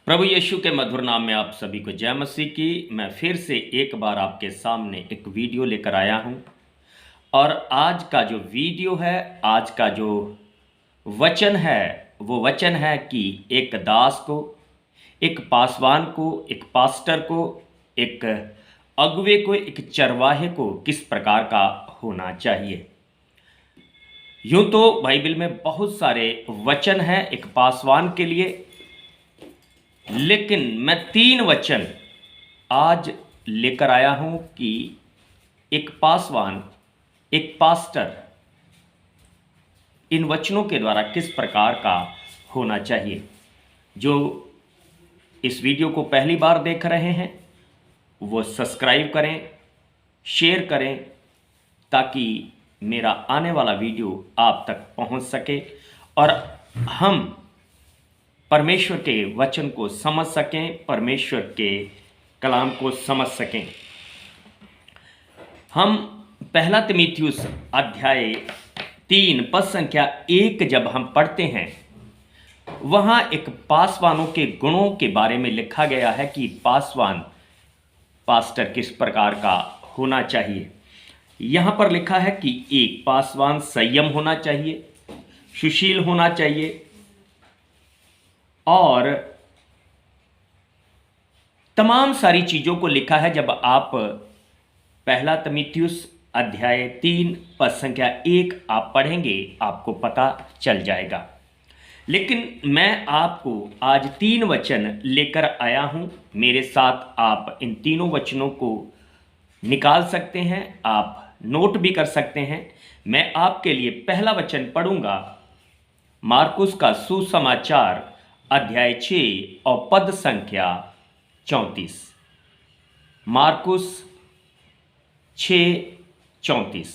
प्रभु यीशु के मधुर नाम में आप सभी को जय मसीह की। मैं फिर से एक बार आपके सामने एक वीडियो लेकर आया हूं और आज का जो वीडियो है, आज का जो वचन है, वो वचन है कि एक दास को, एक पासवान को, एक पास्टर को, एक अगुवे को, एक चरवाहे को किस प्रकार का होना चाहिए। यूं तो बाइबल में बहुत सारे वचन हैं एक पासवान के लिए, लेकिन मैं 3 वचन आज लेकर आया हूं कि एक पासवान, एक पास्टर इन वचनों के द्वारा किस प्रकार का होना चाहिए। जो इस वीडियो को पहली बार देख रहे हैं वो सब्सक्राइब करें, शेयर करें, ताकि मेरा आने वाला वीडियो आप तक पहुंच सके और हम परमेश्वर के वचन को समझ सकें, परमेश्वर के कलाम को समझ सकें। हम पहला तीमुथियुस अध्याय 3 पद संख्या 1 जब हम पढ़ते हैं, वहां एक पासवानों के गुणों के बारे में लिखा गया है कि पासवान, पास्टर किस प्रकार का होना चाहिए। यहां पर लिखा है कि एक पासवान संयम होना चाहिए, सुशील होना चाहिए और तमाम सारी चीज़ों को लिखा है। जब आप पहला तीमुथियुस अध्याय 3 पद संख्या 1 आप पढ़ेंगे आपको पता चल जाएगा। लेकिन मैं आपको आज 3 वचन लेकर आया हूं। मेरे साथ आप इन तीनों वचनों को निकाल सकते हैं, आप नोट भी कर सकते हैं। मैं आपके लिए पहला वचन पढ़ूंगा, मार्कुस का सुसमाचार अध्याय 6 और पद संख्या 34। मार्कुस 6:34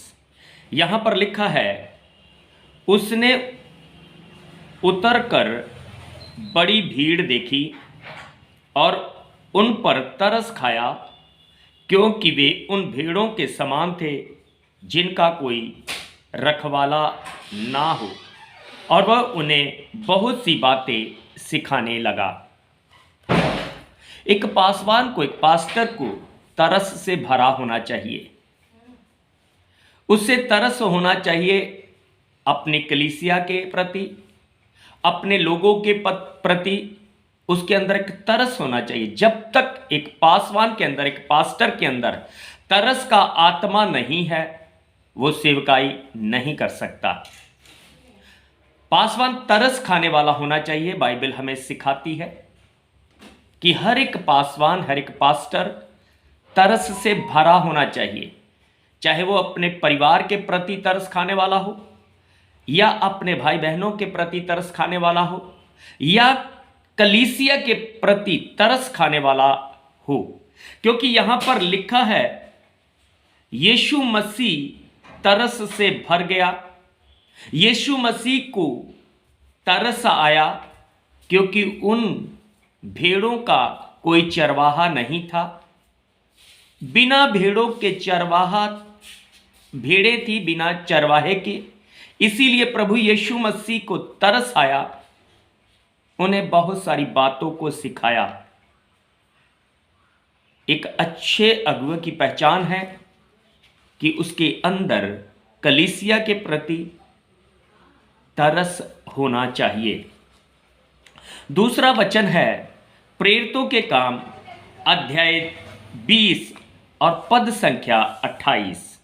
यहां पर लिखा है, उसने उतरकर बड़ी भीड़ देखी और उन पर तरस खाया, क्योंकि वे उन भेड़ों के समान थे जिनका कोई रखवाला ना हो, और वह उन्हें बहुत सी बातें सिखाने लगा। एक पासवान को, एक पास्टर को तरस से भरा होना चाहिए। उससे तरस होना चाहिए अपनी कलीसिया के प्रति, अपने लोगों के प्रति। उसके अंदर एक तरस होना चाहिए। जब तक एक पासवान के अंदर, एक पास्टर के अंदर तरस का आत्मा नहीं है, वो सेवकाई नहीं कर सकता। पासवान तरस खाने वाला होना चाहिए। बाइबल हमें सिखाती है कि हर एक पासवान, हर एक पास्टर तरस से भरा होना चाहिए। चाहे वो अपने परिवार के प्रति तरस खाने वाला हो, या अपने भाई बहनों के प्रति तरस खाने वाला हो, या कलीसिया के प्रति तरस खाने वाला हो। क्योंकि यहां पर लिखा है, यीशु मसीह तरस से भर गया। यीशु मसीह को तरस आया क्योंकि उन भेड़ों का कोई चरवाहा नहीं था। बिना भेड़ों के चरवाहा, भेड़ें थी बिना चरवाहे के, इसीलिए प्रभु यीशु मसीह को तरस आया, उन्हें बहुत सारी बातों को सिखाया। एक अच्छे अगुवे की पहचान है कि उसके अंदर कलीसिया के प्रति तरस होना चाहिए। दूसरा वचन है प्रेरितों के काम अध्याय 20 और पद संख्या 28।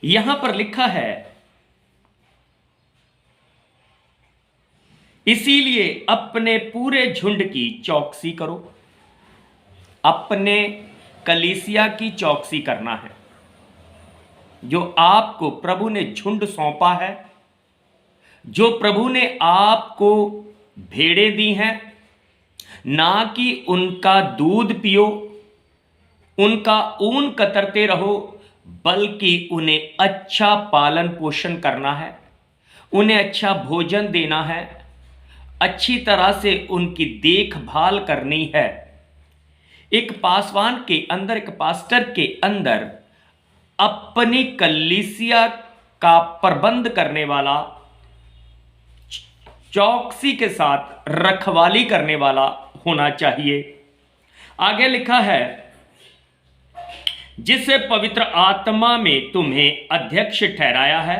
यहां पर लिखा है, इसीलिए अपने पूरे झुंड की चौकसी करो। अपने कलीसिया की चौकसी करना है। जो आपको प्रभु ने झुंड सौंपा है, जो प्रभु ने आपको भेड़ें दी हैं, ना कि उनका दूध पियो, उनका ऊन कतरते रहो, बल्कि उन्हें अच्छा पालन पोषण करना है, उन्हें अच्छा भोजन देना है, अच्छी तरह से उनकी देखभाल करनी है। एक पासवान के अंदर, एक पास्टर के अंदर अपनी कलीसिया का प्रबंध करने वाला चौकसी के साथ रखवाली करने वाला होना चाहिए। आगे लिखा है, जिसे पवित्र आत्मा में तुम्हें अध्यक्ष ठहराया है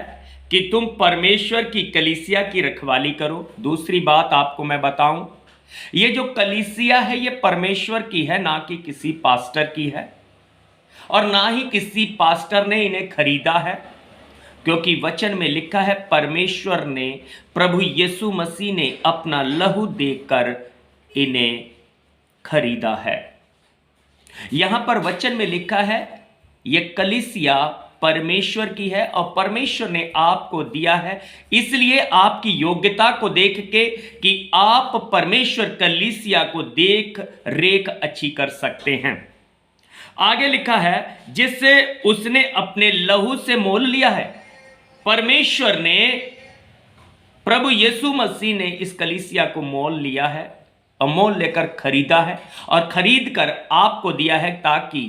कि तुम परमेश्वर की कलीसिया की रखवाली करो। दूसरी बात आपको मैं बताऊं, ये जो कलीसिया है ये परमेश्वर की है, ना कि किसी पास्टर की है, और ना ही किसी पास्टर ने इन्हें खरीदा है, क्योंकि वचन में लिखा है परमेश्वर ने, प्रभु यीशु मसीह ने अपना लहू देकर इन्हें खरीदा है। यहां पर वचन में लिखा है ये कलीसिया परमेश्वर की है और परमेश्वर ने आपको दिया है, इसलिए आपकी योग्यता को देख के कि आप परमेश्वर कलीसिया को देख रेख अच्छी कर सकते हैं। आगे लिखा है, जिससे उसने अपने लहू से मोल लिया है। परमेश्वर ने, प्रभु यीशु मसीह ने इस कलीसिया को मोल लिया है और मोल लेकर खरीदा है और खरीद कर आपको दिया है ताकि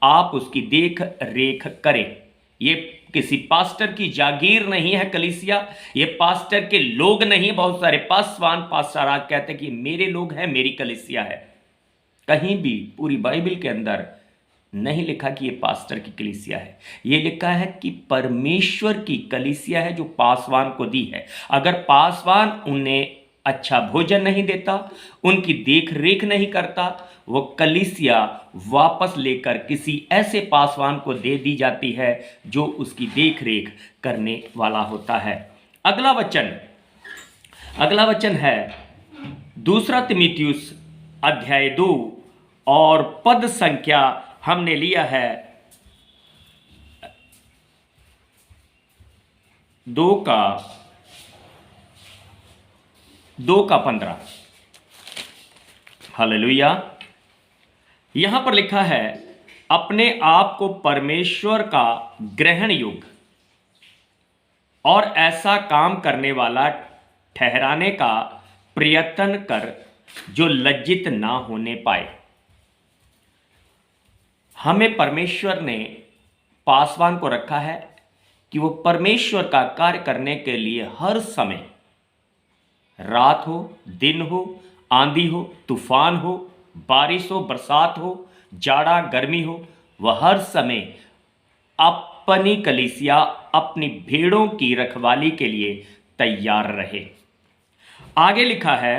आप उसकी देख रेख करें। ये किसी पास्टर की जागीर नहीं है कलीसिया, ये पास्टर के लोग नहीं। बहुत सारे पासवान पास्टर आज कहते हैं कि मेरे लोग हैं, मेरी कलीसिया है। कहीं भी पूरी बाइबल के अंदर नहीं लिखा कि ये पास्टर की कलीसिया है, ये लिखा है कि परमेश्वर की कलीसिया है जो पासवान को दी है। अगर पासवान उन्हें अच्छा भोजन नहीं देता, उनकी देख रेख नहीं करता, वो कलीसिया वापस लेकर किसी ऐसे पासवान को दे दी जाती है जो उसकी देख रेख करने वाला होता है। अगला वचन है दूसरा तिमुथियुस अध्याय 2 और पद संख्या हमने लिया है 2 का 15। हालेलुया। यहां पर लिखा है, अपने आप को परमेश्वर का ग्रहण योग्य और ऐसा काम करने वाला ठहराने का प्रयत्न कर जो लज्जित ना होने पाए। हमें परमेश्वर ने पासवान को रखा है कि वो परमेश्वर का कार्य करने के लिए हर समय, रात हो, दिन हो, आंधी हो, तूफान हो, बारिश हो, बरसात हो, जाड़ा गर्मी हो, वह हर समय अपनी कलीसिया, अपनी भेड़ों की रखवाली के लिए तैयार रहे। आगे लिखा है,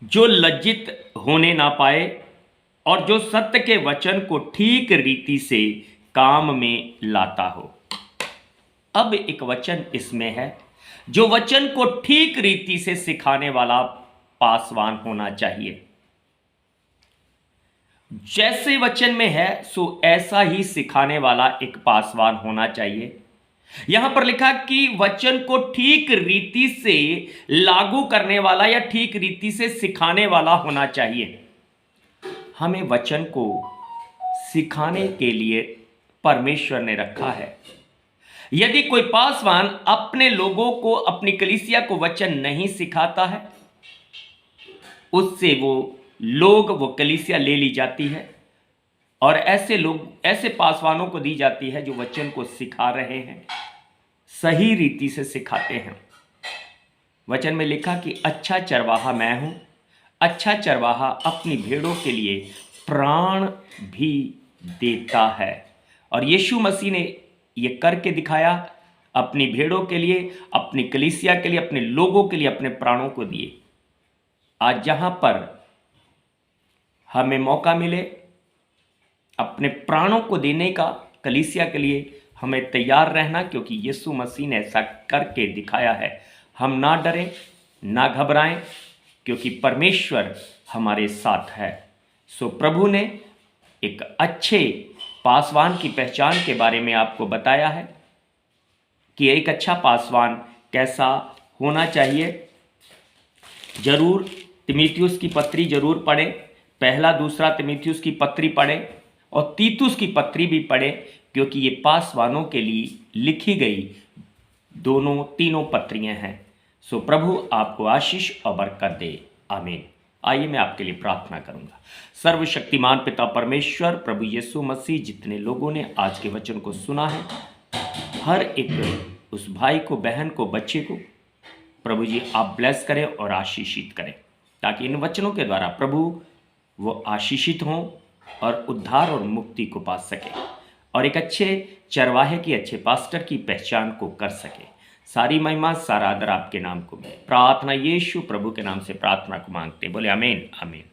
जो लज्जित होने ना पाए और जो सत्य के वचन को ठीक रीति से काम में लाता हो। अब एक वचन इसमें है, जो वचन को ठीक रीति से सिखाने वाला पासवान होना चाहिए। जैसे वचन में है सो ऐसा ही सिखाने वाला एक पासवान होना चाहिए। यहां पर लिखा कि वचन को ठीक रीति से लागू करने वाला या ठीक रीति से सिखाने वाला होना चाहिए। हमें वचन को सिखाने के लिए परमेश्वर ने रखा है। यदि कोई पासवान अपने लोगों को, अपनी कलीसिया को वचन नहीं सिखाता है, उससे वो कलीसिया ले ली जाती है और ऐसे पासवानों को दी जाती है जो वचन को सिखा रहे हैं, सही रीति से सिखाते हैं। वचन में लिखा कि अच्छा चरवाहा मैं हूं, अच्छा चरवाहा अपनी भेड़ों के लिए प्राण भी देता है। और यीशु मसीह ने ये करके दिखाया, अपनी भेड़ों के लिए, अपनी कलीसिया के लिए, अपने लोगों के लिए अपने प्राणों को दिए। आज जहां पर हमें मौका मिले अपने प्राणों को देने का कलीसिया के लिए, हमें तैयार रहना, क्योंकि यीशु मसीह ने ऐसा करके दिखाया है। हम ना डरें, ना घबराएं, क्योंकि परमेश्वर हमारे साथ है। सो प्रभु ने एक अच्छे पासवान की पहचान के बारे में आपको बताया है कि एक अच्छा पासवान कैसा होना चाहिए। जरूर तिमुथियुस की पत्री जरूर पढ़ें, पहला दूसरा तिमुथियुस की पत्री पढ़ें और तीतुस की पत्री भी पढ़ें, क्योंकि ये पासवानों के लिए लिखी गई तीनों पत्रियां हैं। सो प्रभु आपको आशीष और बरकत दे। आमीन। आइए मैं आपके लिए प्रार्थना करूंगा। सर्वशक्तिमान पिता परमेश्वर, प्रभु यीशु मसीह, जितने लोगों ने आज के वचन को सुना है, हर एक उस भाई को, बहन को, बच्चे को प्रभु जी आप ब्लेस करें और आशीषित करें, ताकि इन वचनों के द्वारा प्रभु वो आशीषित हों और उद्धार और मुक्ति को पा सके और एक अच्छे चरवाहे की, अच्छे पास्टर की पहचान को कर सके। सारी महिमा, सारा आदर आपके नाम को मिले। प्रार्थना यीशु प्रभु के नाम से प्रार्थना को मांगते, बोले आमीन आमीन।